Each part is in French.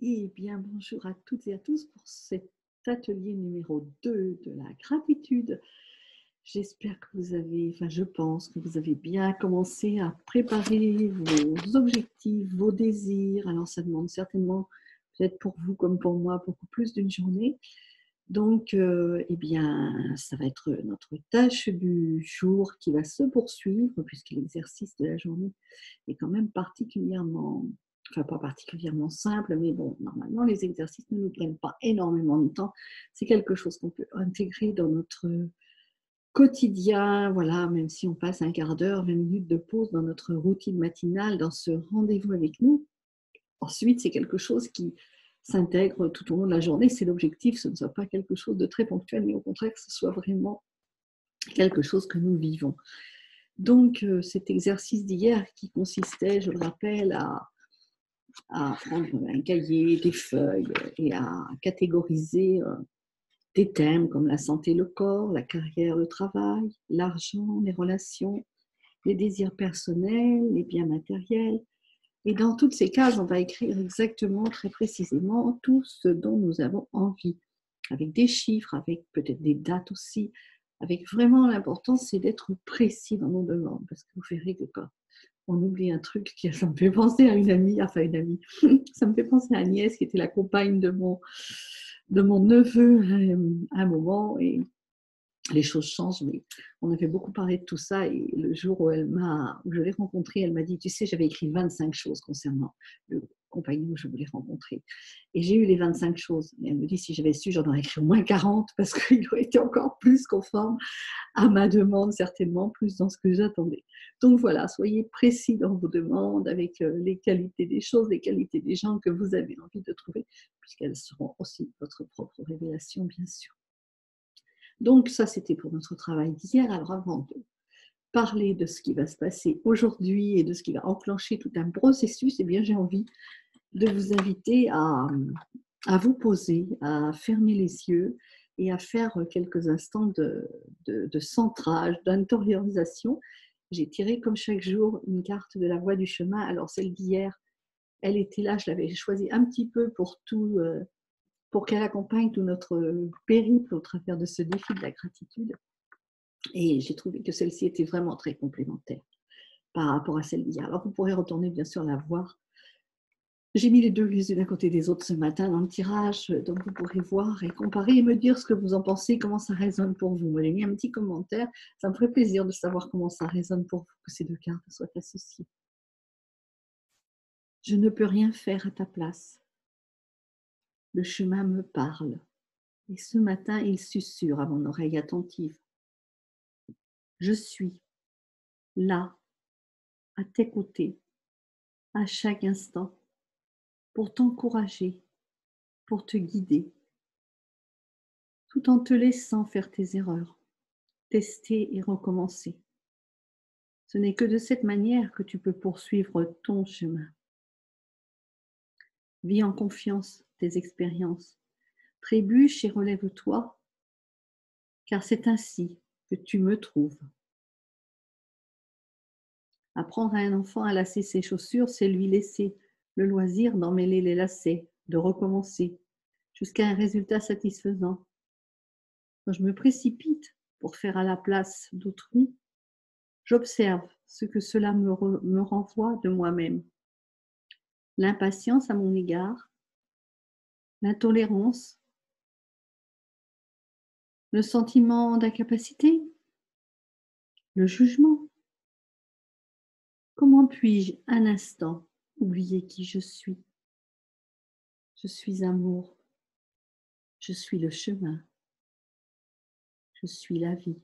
Eh bien, bonjour à toutes et à tous pour cet atelier numéro 2 de la gratitude. J'espère que vous avez, enfin je pense que vous avez bien commencé à préparer vos objectifs, vos désirs. Alors ça demande certainement, peut-être pour vous comme pour moi, beaucoup plus d'une journée. Donc, eh bien, ça va être notre tâche du jour qui va se poursuivre puisque l'exercice de la journée est quand même particulièrement, enfin pas particulièrement simple, mais bon, normalement les exercices ne nous prennent pas énormément de temps. C'est quelque chose qu'on peut intégrer dans notre quotidien, voilà, même si on passe un quart d'heure, 20 minutes de pause dans notre routine matinale, dans ce rendez-vous avec nous. Ensuite, c'est quelque chose qui s'intègre tout au long de la journée. C'est l'objectif, ce ne soit pas quelque chose de très ponctuel, mais au contraire que ce soit vraiment quelque chose que nous vivons. Donc, cet exercice d'hier qui consistait, je le rappelle, à prendre un cahier, des feuilles et à catégoriser des thèmes comme la santé, le corps, la carrière, le travail, l'argent, les relations, les désirs personnels, les biens matériels. Et dans toutes ces cases, on va écrire exactement, très précisément, tout ce dont nous avons envie, avec des chiffres, avec peut-être des dates aussi, avec vraiment l'important, c'est d'être précis dans nos demandes, parce que vous verrez que quand on oublie un truc, ça me fait penser à une amie, ça me fait penser à Agnès, qui était la compagne de mon neveu à un moment, et les choses changent, mais on avait beaucoup parlé de tout ça, et le jour où je l'ai rencontrée, elle m'a dit, tu sais, j'avais écrit 25 choses concernant le compagnon que je voulais rencontrer. Et j'ai eu les 25 choses. Et elle me dit, si j'avais su, j'en aurais écrit au moins 40, parce qu'il aurait été encore plus conforme à ma demande, certainement, plus dans ce que j'attendais. Donc voilà, soyez précis dans vos demandes, avec les qualités des choses, les qualités des gens que vous avez envie de trouver, puisqu'elles seront aussi votre propre révélation, bien sûr. Donc ça, c'était pour notre travail d'hier. Alors avant de parler de ce qui va se passer aujourd'hui et de ce qui va enclencher tout un processus, eh bien, j'ai envie de vous inviter à vous poser, à fermer les yeux et à faire quelques instants de centrage, d'intériorisation. J'ai tiré comme chaque jour une carte de la voie du chemin. Alors celle d'hier, elle était là, je l'avais choisie un petit peu pour qu'elle accompagne tout notre périple au travers de ce défi de la gratitude. Et j'ai trouvé que celle-ci était vraiment très complémentaire par rapport à celle d'hier. Alors vous pourrez retourner bien sûr la voir. J'ai mis les deux les unes à côté des autres ce matin dans le tirage, donc vous pourrez voir et comparer et me dire ce que vous en pensez, comment ça résonne pour vous. Moi, j'ai mis un petit commentaire, ça me ferait plaisir de savoir comment ça résonne pour vous, que ces deux cartes soient associées. Je ne peux rien faire à ta place. Le chemin me parle, et ce matin, il susurre à mon oreille attentive. Je suis là, à tes côtés, à chaque instant, pour t'encourager, pour te guider, tout en te laissant faire tes erreurs, tester et recommencer. Ce n'est que de cette manière que tu peux poursuivre ton chemin. Vis en confiance tes expériences, trébuche et relève-toi, car c'est ainsi que tu me trouves. Apprendre à un enfant à lasser ses chaussures, c'est lui laisser le loisir d'emmêler les lacets, de recommencer, jusqu'à un résultat satisfaisant. Quand je me précipite pour faire à la place d'autrui, j'observe ce que cela me renvoie de moi-même. L'impatience à mon égard, l'intolérance, le sentiment d'incapacité, le jugement. Comment puis-je un instant oublier qui je suis? Je suis amour, je suis le chemin, je suis la vie.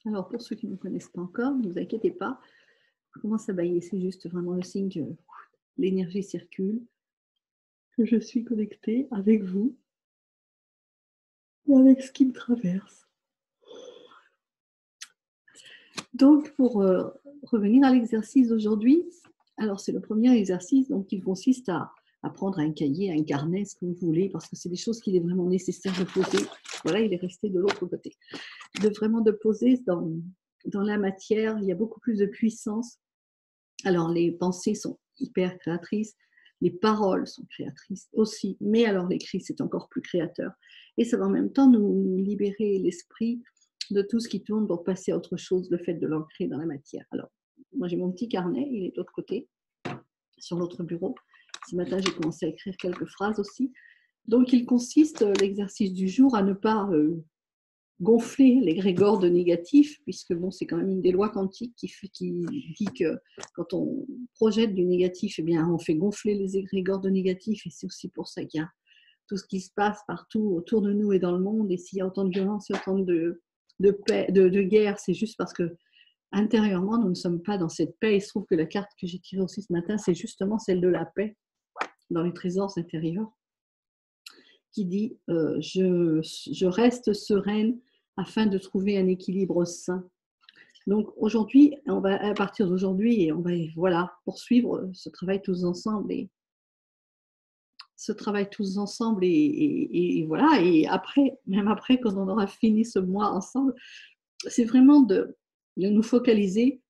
Alors pour ceux qui ne me connaissent pas encore, ne vous inquiétez pas, je commence à bailler, c'est juste vraiment le signe que l'énergie circule, que je suis connectée avec vous et avec ce qui me traverse. Donc pour revenir à l'exercice d'aujourd'hui, alors c'est le premier exercice, donc il consiste à à prendre un cahier, un carnet, ce que vous voulez, parce que c'est des choses qu'il est vraiment nécessaire de poser. Voilà, il est resté de l'autre côté. De poser dans la matière, il y a beaucoup plus de puissance. Alors, les pensées sont hyper créatrices, les paroles sont créatrices aussi, mais alors l'écrit, c'est encore plus créateur. Et ça va en même temps nous libérer l'esprit de tout ce qui tourne pour passer à autre chose, le fait de l'ancrer dans la matière. Alors, moi, j'ai mon petit carnet, il est de l'autre côté, sur l'autre bureau. Ce matin, j'ai commencé à écrire quelques phrases aussi. Donc, il consiste, l'exercice du jour, à ne pas gonfler l'égrégore de négatif, puisque bon, c'est quand même une des lois quantiques qui dit que quand on projette du négatif, eh bien, on fait gonfler les égrégores de négatif, et c'est aussi pour ça qu'il y a tout ce qui se passe partout autour de nous et dans le monde, et s'il y a autant de violence et autant de guerre, c'est juste parce que intérieurement, nous ne sommes pas dans cette paix. Il se trouve que la carte que j'ai tirée aussi ce matin, c'est justement celle de la paix dans les trésors intérieurs, qui dit je reste sereine afin de trouver un équilibre sain. Donc aujourd'hui, on va à partir d'aujourd'hui, et on va voilà poursuivre ce travail tous ensemble et voilà. Et après, même après, quand on aura fini ce mois ensemble, c'est vraiment de nous focaliser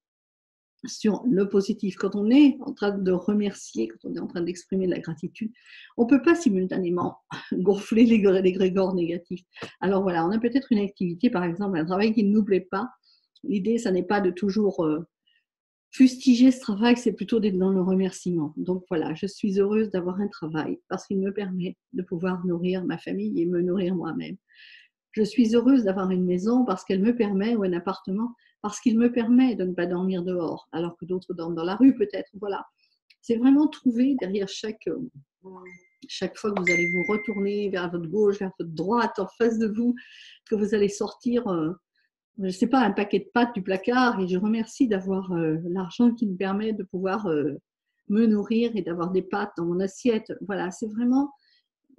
sur le positif. Quand on est en train de remercier, quand on est en train d'exprimer de la gratitude, on ne peut pas simultanément gonfler l'égrégore négatif. Alors voilà, on a peut-être une activité, par exemple, un travail qui ne nous plaît pas. L'idée, ça n'est pas de toujours fustiger ce travail, c'est plutôt d'être dans le remerciement. Donc voilà, je suis heureuse d'avoir un travail parce qu'il me permet de pouvoir nourrir ma famille et me nourrir moi-même. Je suis heureuse d'avoir une maison parce qu'elle me permet, ou un appartement, parce qu'il me permet de ne pas dormir dehors, alors que d'autres dorment dans la rue peut-être. Voilà. C'est vraiment trouver derrière chaque fois que vous allez vous retourner vers votre gauche, vers votre droite, en face de vous, que vous allez sortir, je ne sais pas, un paquet de pâtes du placard. Et je remercie d'avoir l'argent qui me permet de pouvoir me nourrir et d'avoir des pâtes dans mon assiette. Voilà, c'est vraiment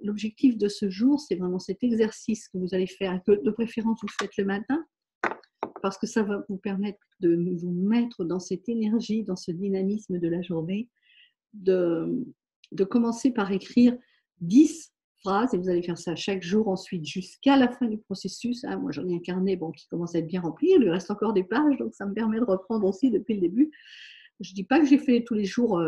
l'objectif de ce jour, c'est vraiment cet exercice que vous allez faire, que de préférence vous le faites le matin, parce que ça va vous permettre de vous mettre dans cette énergie, dans ce dynamisme de la journée, de commencer par écrire 10 phrases, et vous allez faire ça chaque jour ensuite jusqu'à la fin du processus. Moi, j'en ai un carnet qui commence à être bien rempli, il lui reste encore des pages, donc ça me permet de reprendre aussi depuis le début. Je ne dis pas que j'ai fait tous les jours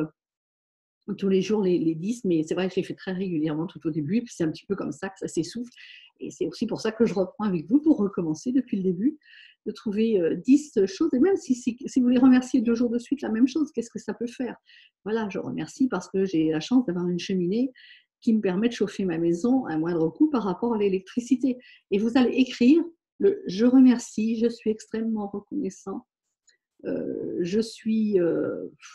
les 10, mais c'est vrai que je les fais très régulièrement tout au début, puis c'est un petit peu comme ça que ça s'essouffle. Et c'est aussi pour ça que je reprends avec vous pour recommencer depuis le début, de trouver 10 choses. Et même si vous les remerciez 2 jours de suite, la même chose, qu'est-ce que ça peut faire? Voilà, je remercie parce que j'ai la chance d'avoir une cheminée qui me permet de chauffer ma maison à moindre coût par rapport à l'électricité. Et vous allez écrire le « je remercie, je suis extrêmement reconnaissant ». Je suis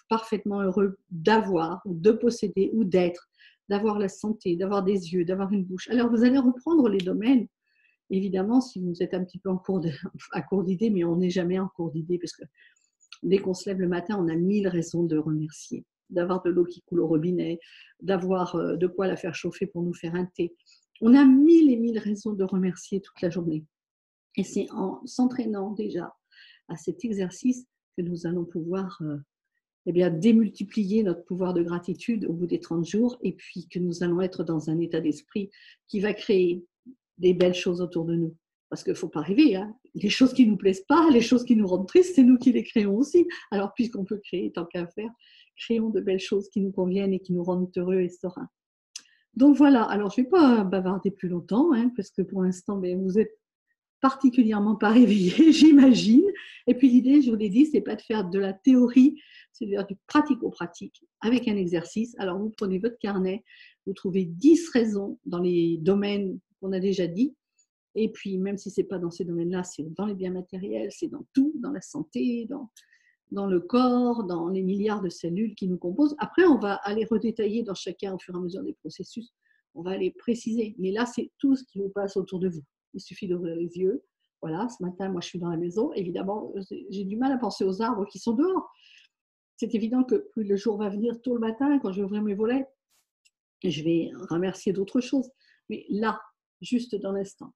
parfaitement heureux d'avoir, ou de posséder, ou d'être, d'avoir la santé, d'avoir des yeux, d'avoir une bouche. Alors, vous allez reprendre les domaines, évidemment, si vous êtes un petit peu à court d'idées, mais on n'est jamais en court d'idées, parce que dès qu'on se lève le matin, on a 1000 raisons de remercier, d'avoir de l'eau qui coule au robinet, d'avoir de quoi la faire chauffer pour nous faire un thé. On a 1000 et 1000 raisons de remercier toute la journée. Et c'est en s'entraînant déjà à cet exercice que nous allons pouvoir démultiplier notre pouvoir de gratitude au bout des 30 jours, et puis que nous allons être dans un état d'esprit qui va créer des belles choses autour de nous. Parce qu'il ne faut pas rêver, les choses qui ne nous plaisent pas, les choses qui nous rendent tristes, c'est nous qui les créons aussi. Alors puisqu'on peut créer, tant qu'à faire, créons de belles choses qui nous conviennent et qui nous rendent heureux et sereins. Donc voilà, alors je ne vais pas bavarder plus longtemps, parce que pour l'instant, vous êtes particulièrement pas réveillé, j'imagine. Et puis l'idée, je vous l'ai dit, c'est pas de faire de la théorie, c'est de faire du pratico-pratique avec un exercice. Alors vous prenez votre carnet, vous trouvez 10 raisons dans les domaines qu'on a déjà dit. Et puis même si c'est pas dans ces domaines-là, c'est dans les biens matériels, c'est dans tout, dans la santé, dans le corps, dans les milliards de cellules qui nous composent. Après, on va aller redétailler dans chacun au fur et à mesure des processus. On va aller préciser. Mais là, c'est tout ce qui vous passe autour de vous. Il suffit d'ouvrir les yeux. Voilà, ce matin, moi, je suis dans la maison. Évidemment, j'ai du mal à penser aux arbres qui sont dehors. C'est évident que plus le jour va venir tôt le matin, quand je vais ouvrir mes volets, je vais remercier d'autres choses. Mais là, juste dans l'instant,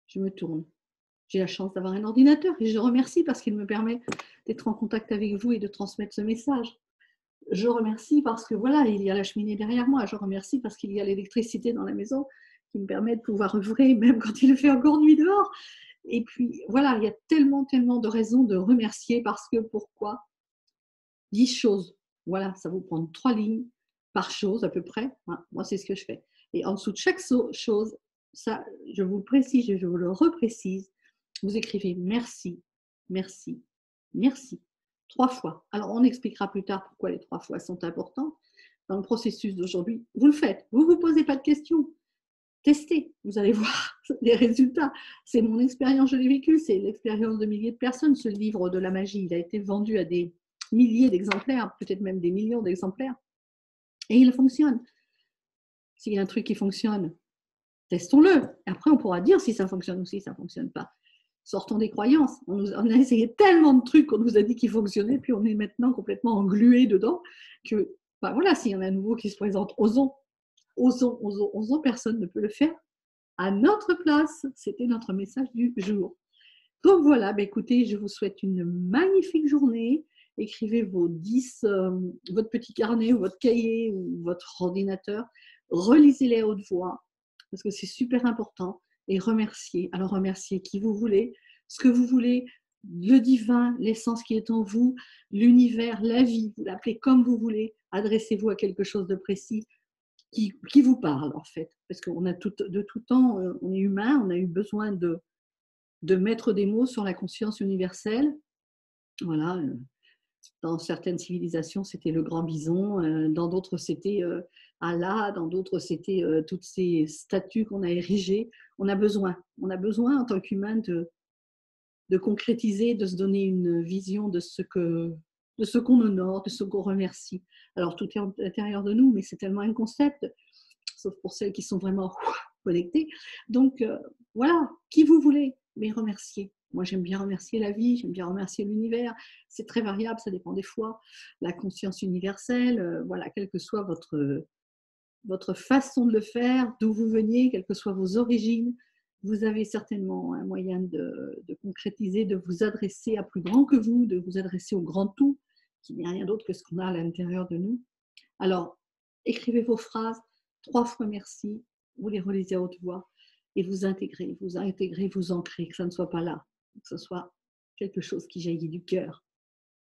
je me tourne. J'ai la chance d'avoir un ordinateur et je remercie parce qu'il me permet d'être en contact avec vous et de transmettre ce message. Je remercie parce que voilà, il y a la cheminée derrière moi. Je remercie parce qu'il y a l'électricité dans la maison qui me permet de pouvoir œuvrer même quand il fait encore nuit dehors. Et puis voilà, il y a tellement, tellement de raisons de remercier parce que pourquoi 10 choses. Voilà, ça vous prend 3 lignes par chose à peu près. Hein, moi, c'est ce que je fais. Et en dessous de chaque chose, ça, je vous le précise, je vous le reprécise, vous écrivez merci, merci, merci. 3 fois. Alors, on expliquera plus tard pourquoi les 3 fois sont importantes. Dans le processus d'aujourd'hui, vous le faites. Vous ne vous posez pas de questions. Testez. Vous allez voir les résultats. C'est mon expérience, je l'ai vécu. C'est l'expérience de milliers de personnes. Ce livre de la magie, il a été vendu à des milliers d'exemplaires, peut-être même des millions d'exemplaires. Et il fonctionne. S'il y a un truc qui fonctionne, testons-le. Après, on pourra dire si ça fonctionne ou si ça ne fonctionne pas. Sortons des croyances. On a essayé tellement de trucs qu'on nous a dit qu'ils fonctionnaient, puis on est maintenant complètement englué dedans que, bah voilà, s'il y en a un nouveau qui se présente, osons, osons, osons, osons, personne ne peut le faire à notre place. C'était notre message du jour. Donc voilà, bah écoutez, je vous souhaite une magnifique journée. Écrivez vos 10, votre petit carnet, ou votre cahier ou votre ordinateur. Relisez-les à haute voix parce que c'est super important. Et remerciez. Alors remerciez qui vous voulez, ce que vous voulez, le divin, l'essence qui est en vous, l'univers, la vie, vous l'appelez comme vous voulez. Adressez-vous à quelque chose de précis qui vous parle en fait. Parce qu'on a de tout temps, on est humain, on a eu besoin de mettre des mots sur la conscience universelle. Voilà, dans certaines civilisations, c'était le grand bison, dans d'autres, c'était Allah, dans d'autres, c'était toutes ces statues qu'on a érigées. On a besoin en tant qu'humain de concrétiser, de se donner une vision de ce qu'on honore, de ce qu'on remercie. Alors, tout est à l'intérieur de nous, mais c'est tellement un concept, sauf pour celles qui sont vraiment connectées. Donc, voilà, qui vous voulez, mais remerciez. Moi, j'aime bien remercier la vie, j'aime bien remercier l'univers. C'est très variable, ça dépend des fois. La conscience universelle, voilà, quelle que soit votre façon de le faire, d'où vous veniez, quelles que soient vos origines, vous avez certainement un moyen de concrétiser, de vous adresser à plus grand que vous, de vous adresser au grand tout, qui n'est rien d'autre que ce qu'on a à l'intérieur de nous. Alors, écrivez vos phrases, 3 fois merci, vous les relisez à haute voix et vous intégrez, vous ancrez, que ça ne soit pas là, que ce soit quelque chose qui jaillit du cœur.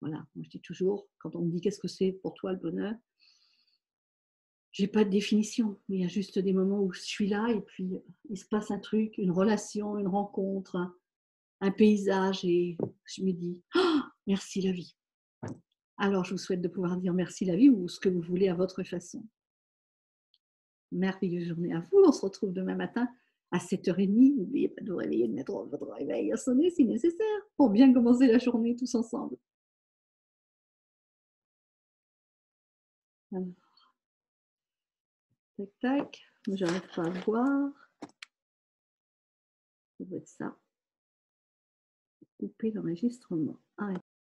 Voilà, moi je dis toujours, quand on me dit qu'est-ce que c'est pour toi le bonheur, j'ai pas de définition, mais il y a juste des moments où je suis là et puis il se passe un truc, une relation, une rencontre, un paysage et je me dis oh, merci la vie. Alors je vous souhaite de pouvoir dire merci la vie ou ce que vous voulez à votre façon. Merveilleuse journée à vous. On se retrouve demain matin à 7h30. N'oubliez pas de vous réveiller, de mettre votre réveil à sonner si nécessaire pour bien commencer la journée tous ensemble. Alors, tac, tac. J'arrive pas à voir. Ça doit être ça. Couper l'enregistrement. Ah,